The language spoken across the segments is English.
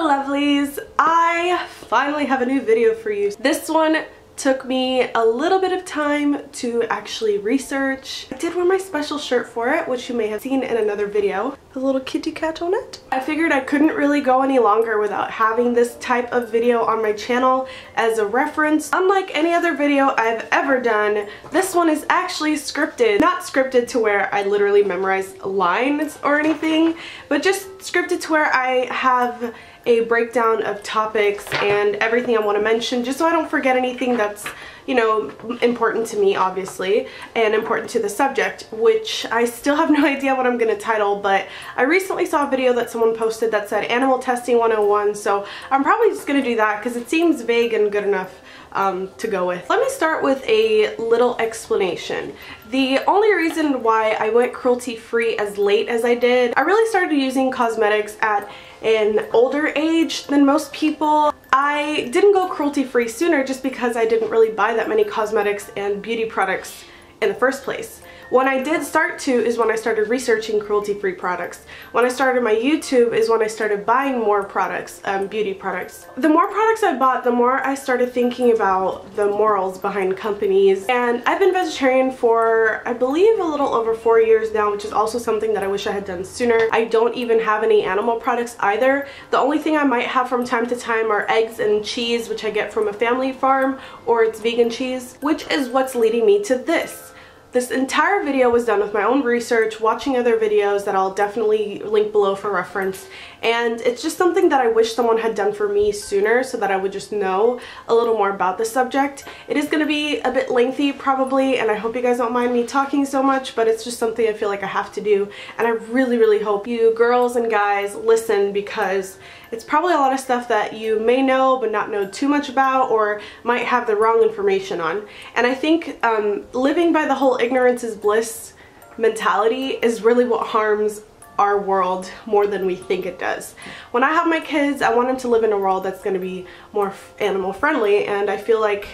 lovelies, I finally have a new video for you. This one took me a little bit of time to actually research. I did wear my special shirt for it, which you may have seen in another video. A little kitty cat on it. I figured I couldn't really go any longer without having this type of video on my channel as a reference. Unlike any other video I've ever done, this one is actually scripted. Not scripted to where I literally memorize lines or anything, but just scripted to where I have a breakdown of topics and everything I want to mention, just so I don't forget anything that's, you know, important to me, obviously, and important to the subject, which I still have no idea what I'm going to title, but I recently saw a video that someone posted that said Animal Testing 101, so I'm probably just going to do that because it seems vague and good enough to go with. Let me start with a little explanation. The only reason why I went cruelty-free as late as I did, I really started using cosmetics at an older age than most people. I didn't go cruelty-free sooner just because I didn't really buy that many cosmetics and beauty products in the first place. When I did start to is when I started researching cruelty-free products. When I started my YouTube is when I started buying more products, beauty products. The more products I bought, the more I started thinking about the morals behind companies. And I've been vegetarian for, I believe, a little over 4 years now, which is also something that I wish I had done sooner. I don't even have any animal products either. The only thing I might have from time to time are eggs and cheese, which I get from a family farm, or it's vegan cheese, which is what's leading me to this. This entire video was done with my own research, watching other videos that I'll definitely link below for reference, and it's just something that I wish someone had done for me sooner so that I would just know a little more about the subject. It is going to be a bit lengthy probably, and I hope you guys don't mind me talking so much, but it's just something I feel like I have to do, and I really hope you girls and guys listen, because it's probably a lot of stuff that you may know but not know too much about, or might have the wrong information on. And I think living by the whole ignorance is bliss mentality is really what harms our world more than we think it does. When I have my kids, I want them to live in a world that's going to be more animal friendly, and I feel like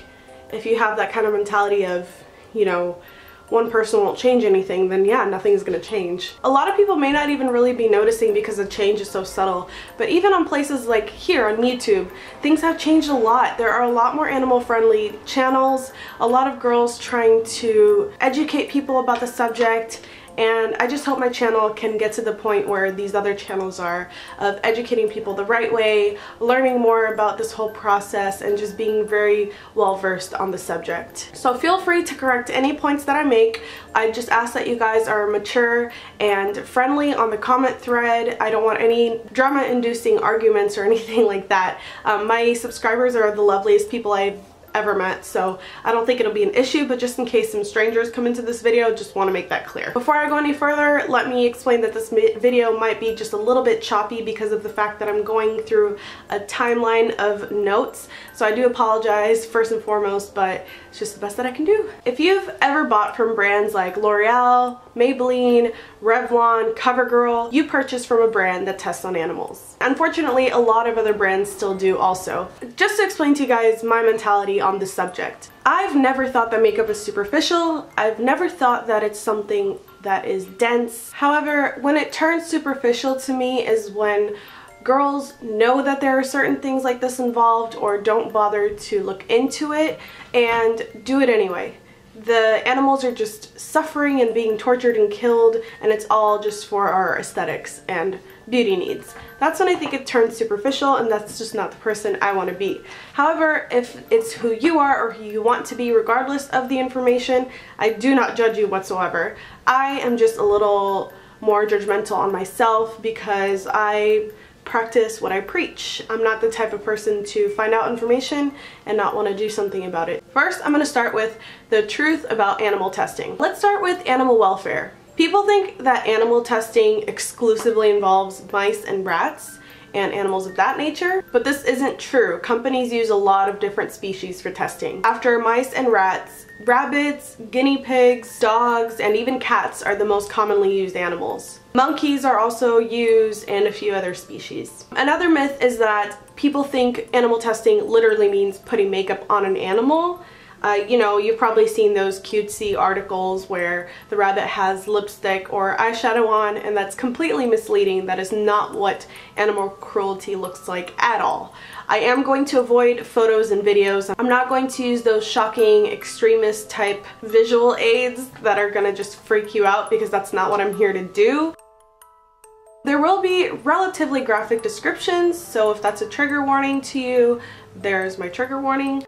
if you have that kind of mentality of, you know, one person won't change anything, then yeah, nothing's gonna change. A lot of people may not even really be noticing because the change is so subtle, but even on places like here on YouTube, things have changed a lot. There are a lot more animal friendly channels, a lot of girls trying to educate people about the subject, and I just hope my channel can get to the point where these other channels are, of educating people the right way, learning more about this whole process, and just being very well versed on the subject. So feel free to correct any points that I make. I just ask that you guys are mature and friendly on the comment thread. I don't want any drama-inducing arguments or anything like that. My subscribers are the loveliest people I've ever met, so I don't think it'll be an issue, but just in case some strangers come into this video, just want to make that clear. Before I go any further, let me explain that this video might be just a little bit choppy because of the fact that I'm going through a timeline of notes, so I do apologize first and foremost, but it's just the best that I can do. If you've ever bought from brands like L'Oreal, Maybelline, Revlon, CoverGirl, you purchase from a brand that tests on animals. Unfortunately, a lot of other brands still do also. Just to explain to you guys my mentality on this subject. I've never thought that makeup is superficial. I've never thought that it's something that is dense. However, when it turns superficial to me is when girls know that there are certain things like this involved, or don't bother to look into it and do it anyway. The animals are just suffering and being tortured and killed, and it's all just for our aesthetics and beauty needs. That's when I think it turns superficial, and that's just not the person I want to be. However, if it's who you are or who you want to be regardless of the information, I do not judge you whatsoever. I am just a little more judgmental on myself because I practice what I preach. I'm not the type of person to find out information and not want to do something about it. First, I'm going to start with the truth about animal testing. Let's start with animal welfare. People think that animal testing exclusively involves mice and rats and animals of that nature, but this isn't true. Companies use a lot of different species for testing. After mice and rats, rabbits, guinea pigs, dogs, and even cats are the most commonly used animals. Monkeys are also used, and a few other species. Another myth is that people think animal testing literally means putting makeup on an animal. You know, you've probably seen those cutesy articles where the rabbit has lipstick or eyeshadow on, and that's completely misleading. That is not what animal cruelty looks like at all. I am going to avoid photos and videos. I'm not going to use those shocking extremist type visual aids that are gonna just freak you out, because that's not what I'm here to do. There will be relatively graphic descriptions, so if that's a trigger warning to you, there's my trigger warning.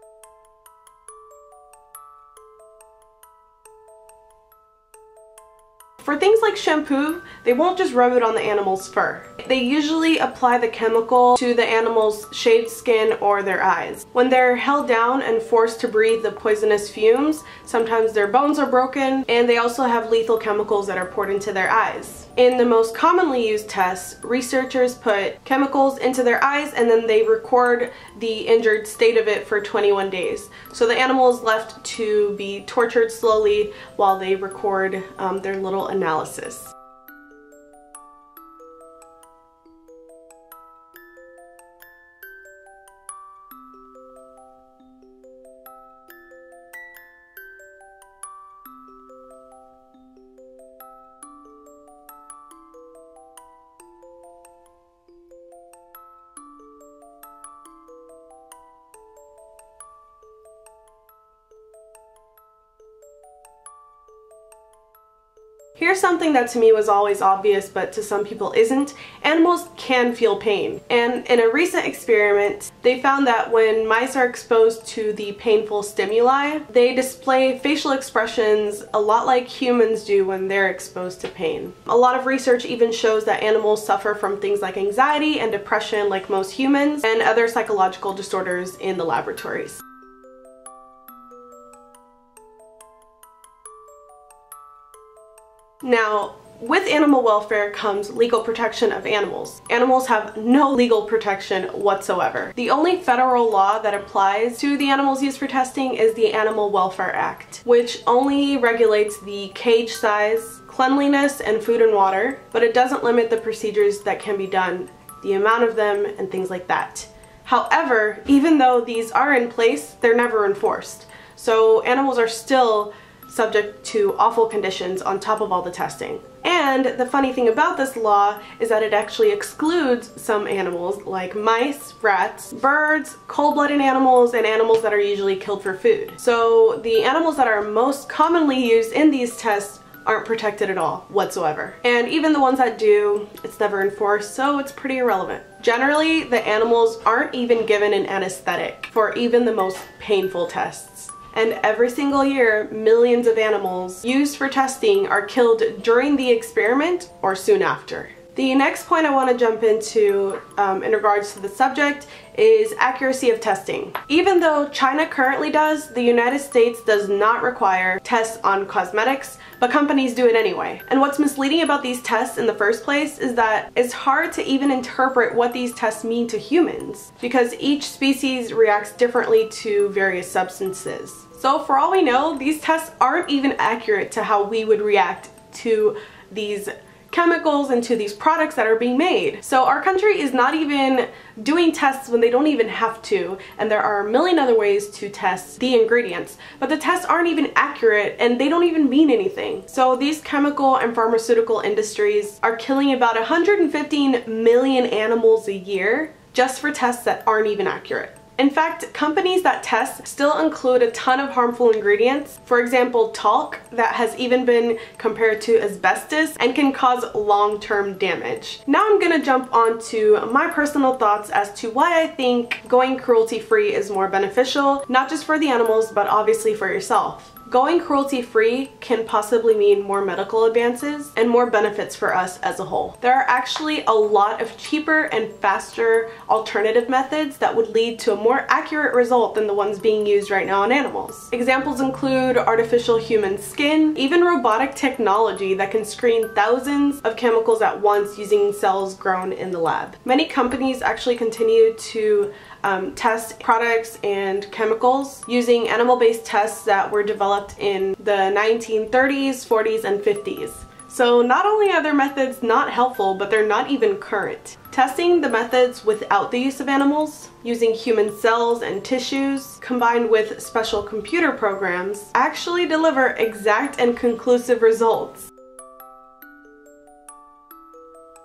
For things like shampoo, they won't just rub it on the animal's fur. They usually apply the chemical to the animal's shaved skin or their eyes. When they're held down and forced to breathe the poisonous fumes, sometimes their bones are broken, and they also have lethal chemicals that are poured into their eyes. In the most commonly used tests, researchers put chemicals into their eyes and then they record the injured state of it for 21 days. So the animal is left to be tortured slowly while they record their little analysis. Here's something that to me was always obvious, but to some people isn't. Animals can feel pain. And in a recent experiment, they found that when mice are exposed to the painful stimuli, they display facial expressions a lot like humans do when they're exposed to pain. A lot of research even shows that animals suffer from things like anxiety and depression like most humans, and other psychological disorders in the laboratories. Now, with animal welfare comes legal protection of animals. Animals have no legal protection whatsoever. The only federal law that applies to the animals used for testing is the Animal Welfare Act, which only regulates the cage size, cleanliness, and food and water, but it doesn't limit the procedures that can be done, the amount of them, and things like that. However, even though these are in place, they're never enforced. So animals are still subject to awful conditions on top of all the testing. And the funny thing about this law is that it actually excludes some animals like mice, rats, birds, cold-blooded animals, and animals that are usually killed for food. So the animals that are most commonly used in these tests aren't protected at all whatsoever. And even the ones that do, it's never enforced, so it's pretty irrelevant. Generally, the animals aren't even given an anesthetic for even the most painful tests. And every single year, millions of animals used for testing are killed during the experiment or soon after. The next point I want to jump into in regards to the subject is accuracy of testing. Even though China currently does, the United States does not require tests on cosmetics, but companies do it anyway. And what's misleading about these tests in the first place is that it's hard to even interpret what these tests mean to humans, because each species reacts differently to various substances. So for all we know, these tests aren't even accurate to how we would react to these chemicals and to these products that are being made. So our country is not even doing tests when they don't even have to, and there are a million other ways to test the ingredients, but the tests aren't even accurate and they don't even mean anything. So these chemical and pharmaceutical industries are killing about 115 million animals a year just for tests that aren't even accurate. In fact, companies that test still include a ton of harmful ingredients. For example, talc that has even been compared to asbestos and can cause long-term damage. Now I'm gonna jump on to my personal thoughts as to why I think going cruelty-free is more beneficial, not just for the animals, but obviously for yourself. Going cruelty-free can possibly mean more medical advances and more benefits for us as a whole. There are actually a lot of cheaper and faster alternative methods that would lead to a more accurate result than the ones being used right now on animals. Examples include artificial human skin, even robotic technology that can screen thousands of chemicals at once using cells grown in the lab. Many companies actually continue to test products and chemicals using animal-based tests that were developed in the 1930s, 40s, and 50s. So not only are their methods not helpful, but they're not even current. Testing the methods without the use of animals, using human cells and tissues, combined with special computer programs, actually deliver exact and conclusive results.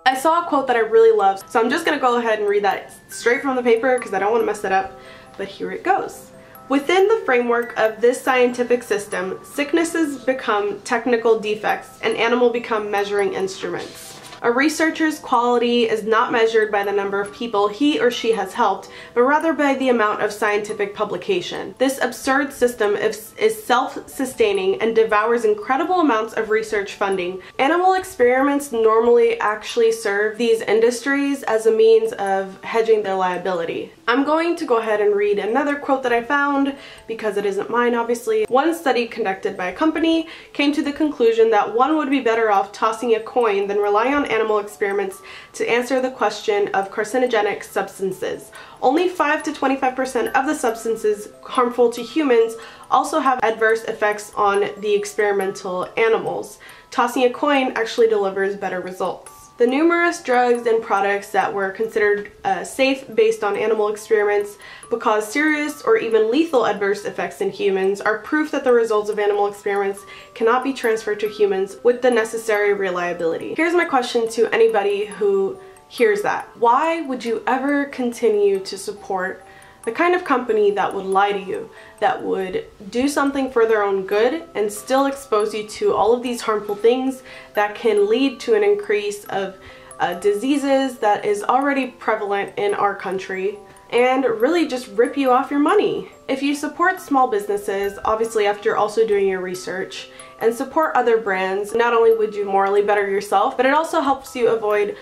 I saw a quote that I really love, so I'm just going to go ahead and read that straight from the paper because I don't want to mess it up, but here it goes. Within the framework of this scientific system, sicknesses become technical defects and animals become measuring instruments. A researcher's quality is not measured by the number of people he or she has helped, but rather by the amount of scientific publication. This absurd system is self-sustaining and devours incredible amounts of research funding. Animal experiments normally actually serve these industries as a means of hedging their liability. I'm going to go ahead and read another quote that I found because it isn't mine, obviously. One study conducted by a company came to the conclusion that one would be better off tossing a coin than relying on animal experiments to answer the question of carcinogenic substances. Only 5 to 25% of the substances harmful to humans also have adverse effects on the experimental animals. Tossing a coin actually delivers better results. The numerous drugs and products that were considered safe based on animal experiments but cause serious or even lethal adverse effects in humans are proof that the results of animal experiments cannot be transferred to humans with the necessary reliability. Here's my question to anybody who hears that. Why would you ever continue to support the kind of company that would lie to you, that would do something for their own good and still expose you to all of these harmful things that can lead to an increase of diseases that is already prevalent in our country, and really just rip you off your money? If you support small businesses, obviously after also doing your research, and support other brands, not only would you morally better yourself, but it also helps you avoid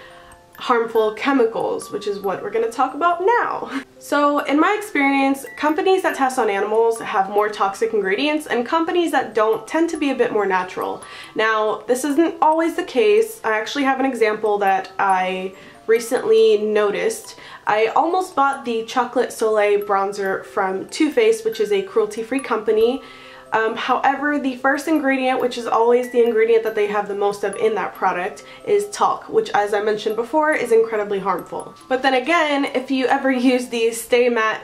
harmful chemicals, which is what we're going to talk about now. So in my experience, companies that test on animals have more toxic ingredients, and companies that don't tend to be a bit more natural. Now, this isn't always the case. I actually have an example that I recently noticed. I almost bought the Chocolate Soleil bronzer from Too Faced, which is a cruelty-free company. However, the first ingredient, which is always the ingredient that they have the most of in that product, is talc, which, as I mentioned before, is incredibly harmful. But then again, if you ever use the Stay Matte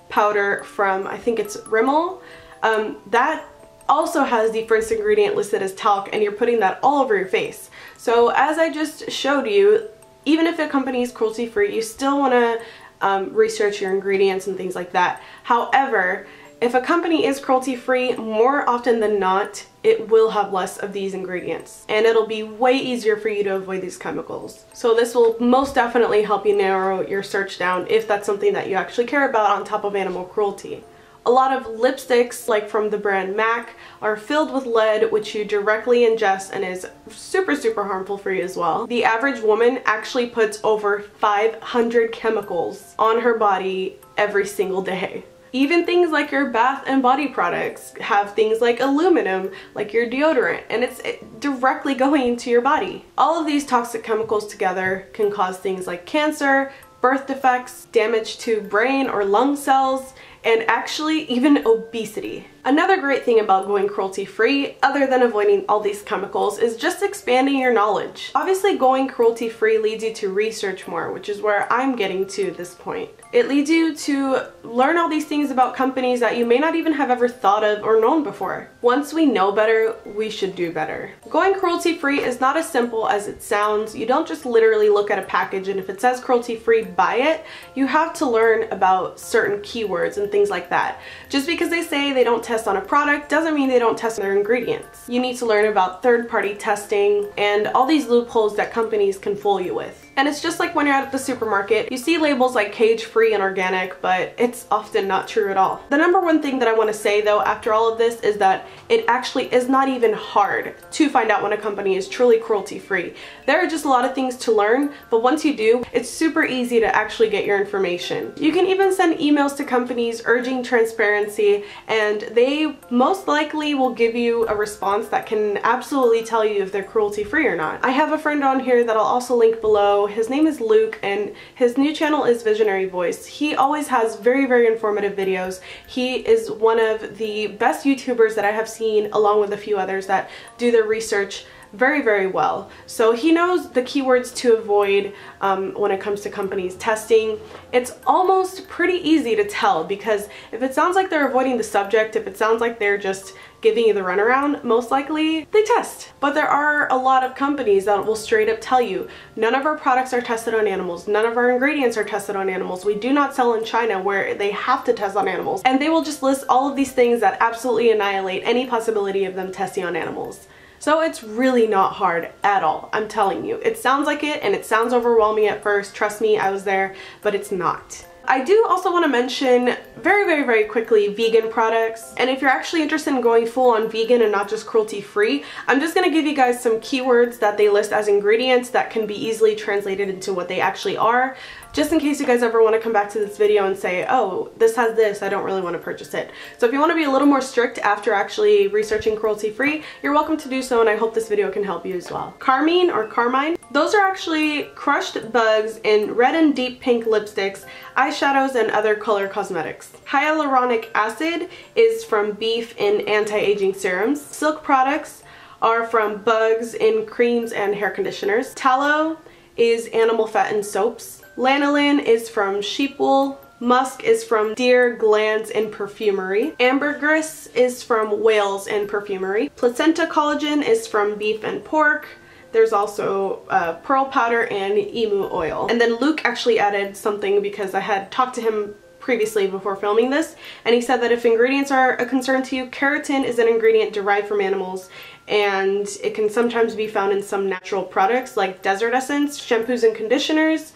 powder from, I think it's Rimmel, that also has the first ingredient listed as talc, and you're putting that all over your face. So as I just showed you, even if a company is cruelty-free, you still want to research your ingredients and things like that. However, if a company is cruelty-free, more often than not, it will have less of these ingredients, and it'll be way easier for you to avoid these chemicals. So this will most definitely help you narrow your search down if that's something that you actually care about on top of animal cruelty. A lot of lipsticks, like from the brand MAC, are filled with lead, which you directly ingest and is super harmful for you as well. The average woman actually puts over 500 chemicals on her body every single day. Even things like your bath and body products have things like aluminum, like your deodorant, and it's directly going into your body. All of these toxic chemicals together can cause things like cancer, birth defects, damage to brain or lung cells, and actually even obesity. Another great thing about going cruelty-free, other than avoiding all these chemicals, is just expanding your knowledge. Obviously, going cruelty-free leads you to research more, which is where I'm getting to at this point. It leads you to learn all these things about companies that you may not even have ever thought of or known before. Once we know better, we should do better. Going cruelty-free is not as simple as it sounds. You don't just literally look at a package and if it says cruelty-free, buy it. You have to learn about certain keywords and things like that. Just because they say they don't test on a product doesn't mean they don't test their ingredients. You need to learn about third-party testing and all these loopholes that companies can fool you with. And it's just like when you're at the supermarket, you see labels like cage-free and organic, but it's often not true at all. The number one thing that I want to say though after all of this is that it actually is not even hard to find out when a company is truly cruelty-free. There are just a lot of things to learn, but once you do, it's super easy to actually get your information. You can even send emails to companies urging transparency, and they most likely will give you a response that can absolutely tell you if they're cruelty-free or not. I have a friend on here that I'll also link below. His name is Luke, and his new channel is Visionary Voice. He always has very informative videos. He is one of the best YouTubers that I have seen, along with a few others that do their research very, very well. So he knows the keywords to avoid when it comes to companies testing. It's almost pretty easy to tell, because if it sounds like they're avoiding the subject, if it sounds like they're just giving you the runaround, most likely they test. But there are a lot of companies that will straight up tell you, none of our products are tested on animals, none of our ingredients are tested on animals, we do not sell in China where they have to test on animals, and they will just list all of these things that absolutely annihilate any possibility of them testing on animals. So it's really not hard at all, I'm telling you. It sounds like it, and it sounds overwhelming at first, trust me, I was there, but it's not. I do also want to mention very quickly vegan products, and if you're actually interested in going full on vegan and not just cruelty-free, I'm just going to give you guys some keywords that they list as ingredients that can be easily translated into what they actually are, just in case you guys ever want to come back to this video and say, oh, this has this, I don't really want to purchase it. So if you want to be a little more strict after actually researching cruelty-free, you're welcome to do so, and I hope this video can help you as well. Carmine or carmine, those are actually crushed bugs in red and deep pink lipsticks, eyeshadows, and other color cosmetics. Hyaluronic acid is from beef in anti-aging serums. Silk products are from bugs in creams and hair conditioners. Tallow is animal fat in soaps. Lanolin is from sheep wool. Musk is from deer glands in perfumery. Ambergris is from whales in perfumery. Placenta collagen is from beef and pork. There's also pearl powder and emu oil. And then Luke actually added something, because I had talked to him previously before filming this, and he said that if ingredients are a concern to you, keratin is an ingredient derived from animals, and it can sometimes be found in some natural products like desert essence, shampoos and conditioners.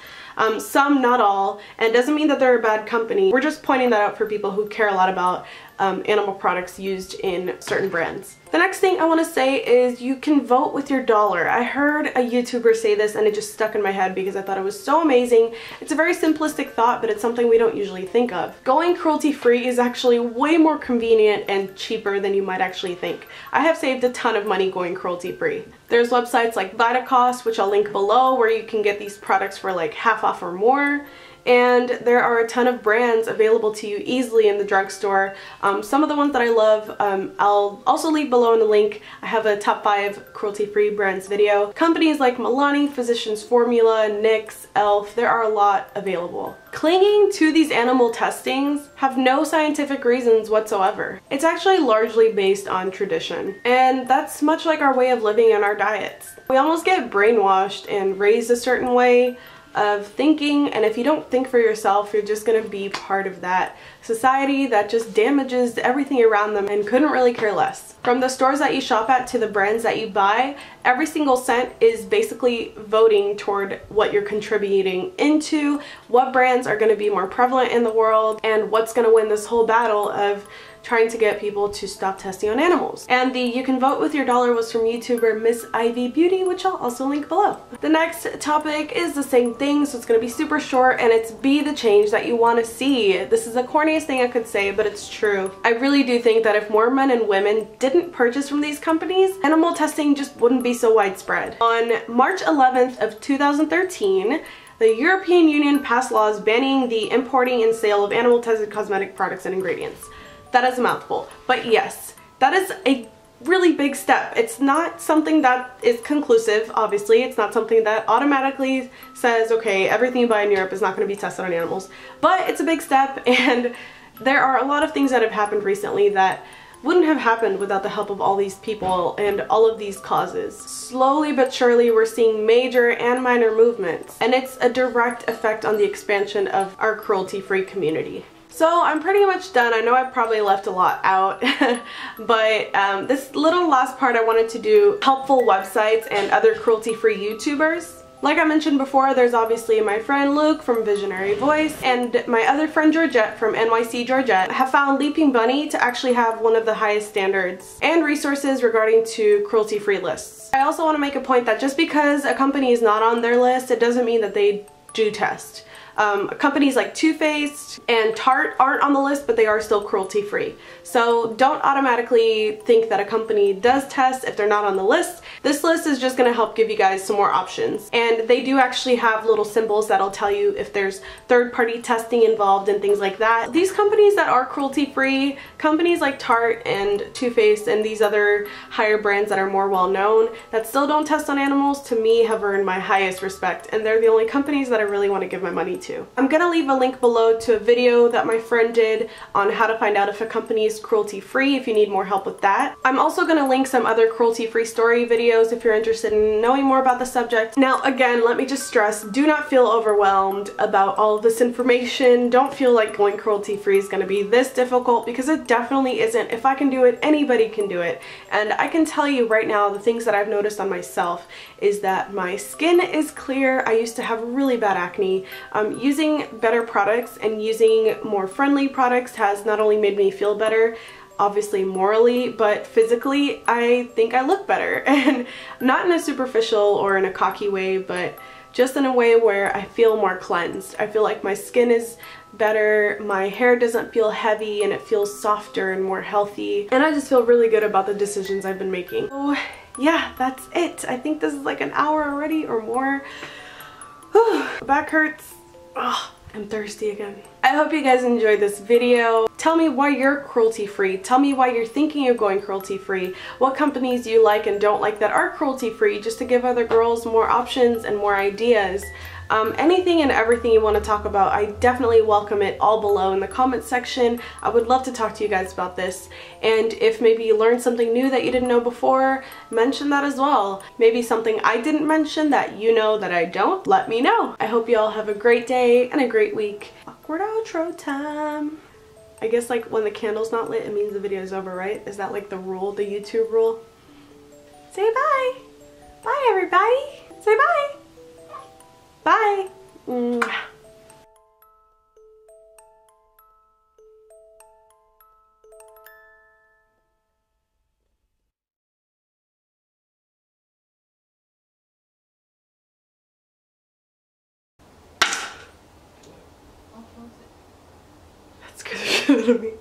Some, not all, and it doesn't mean that they're a bad company. We're just pointing that out for people who care a lot about animal products used in certain brands. The next thing I want to say is you can vote with your dollar. I heard a YouTuber say this and it just stuck in my head because I thought it was so amazing. It's a very simplistic thought, but it's something we don't usually think of. Going cruelty-free is actually way more convenient and cheaper than you might actually think. I have saved a ton of money going cruelty-free. There's websites like Vitacost, which I'll link below, where you can get these products for like half off or more. And there are a ton of brands available to you easily in the drugstore. Some of the ones that I love, I'll also leave below in the link. I have a top 5 cruelty-free brands video. Companies like Milani, Physicians Formula, NYX, ELF, there are a lot available. Clinging to these animal testings have no scientific reasons whatsoever. It's actually largely based on tradition. And that's much like our way of living and our diets. We almost get brainwashed and raised a certain way of thinking, and if you don't think for yourself, you're just going to be part of that society that just damages everything around them and couldn't really care less. From the stores that you shop at to the brands that you buy, every single cent is basically voting toward what you're contributing into, what brands are going to be more prevalent in the world, and what's going to win this whole battle of trying to get people to stop testing on animals. And the you can vote with your dollar was from YouTuber Miss Ivy Beauty, which I'll also link below. The next topic is the same thing, so it's gonna be super short, and it's be the change that you want to see. This is the corniest thing I could say, but it's true. I really do think that if more men and women didn't purchase from these companies, animal testing just wouldn't be so widespread. On March 11th of 2013, the European Union passed laws banning the importing and sale of animal tested cosmetic products and ingredients. That is a mouthful, but yes, that is a really big step. It's not something that is conclusive, obviously. It's not something that automatically says, okay, everything you buy in Europe is not going to be tested on animals, but it's a big step, and there are a lot of things that have happened recently that wouldn't have happened without the help of all these people and all of these causes. Slowly but surely, we're seeing major and minor movements, and it's a direct effect on the expansion of our cruelty-free community. So I'm pretty much done. I know I probably left a lot out, but this little last part I wanted to do helpful websites and other cruelty-free YouTubers. Like I mentioned before, there's obviously my friend Luke from Visionary Voice, and my other friend Georgette from NYC Georgette have found Leaping Bunny to actually have one of the highest standards and resources regarding to cruelty-free lists. I also want to make a point that just because a company is not on their list, it doesn't mean that they do test. Companies like Too Faced and Tarte aren't on the list, but they are still cruelty-free. So don't automatically think that a company does test if they're not on the list. This list is just going to help give you guys some more options. And they do actually have little symbols that'll tell you if there's third-party testing involved and things like that. These companies that are cruelty-free, companies like Tarte and Too Faced and these other higher brands that are more well-known that still don't test on animals, to me have earned my highest respect, and they're the only companies that I really want to give my money to. I'm gonna leave a link below to a video that my friend did on how to find out if a company is cruelty-free if you need more help with that. I'm also gonna link some other cruelty-free story videos if you're interested in knowing more about the subject. Now again, let me just stress, do not feel overwhelmed about all of this information. Don't feel like going cruelty-free is gonna be this difficult, because it definitely isn't. If I can do it, anybody can do it. And I can tell you right now, the things that I've noticed on myself is that my skin is clear. I used to have really bad acne. Using better products and using more friendly products has not only made me feel better, obviously morally, but physically I think I look better. And not in a superficial or in a cocky way, but just in a way where I feel more cleansed. I feel like my skin is better, my hair doesn't feel heavy, and it feels softer and more healthy. And I just feel really good about the decisions I've been making. So yeah, that's it. I think this is like an hour already or more. Back hurts. Ugh, I'm thirsty again. I hope you guys enjoyed this video. Tell me why you're cruelty-free. Tell me why you're thinking of going cruelty-free. What companies you like and don't like that are cruelty-free, just to give other girls more options and more ideas. Anything and everything you want to talk about, I definitely welcome it all below in the comments section. I would love to talk to you guys about this. And if maybe you learned something new that you didn't know before, mention that as well. Maybe something I didn't mention that you know that I don't, let me know. I hope you all have a great day and a great week. Awkward outro time. I guess like when the candle's not lit, it means the video is over, right? Is that like the rule, the YouTube rule? Say bye. Bye everybody. Say bye. Bye! Mwah. That's good of me.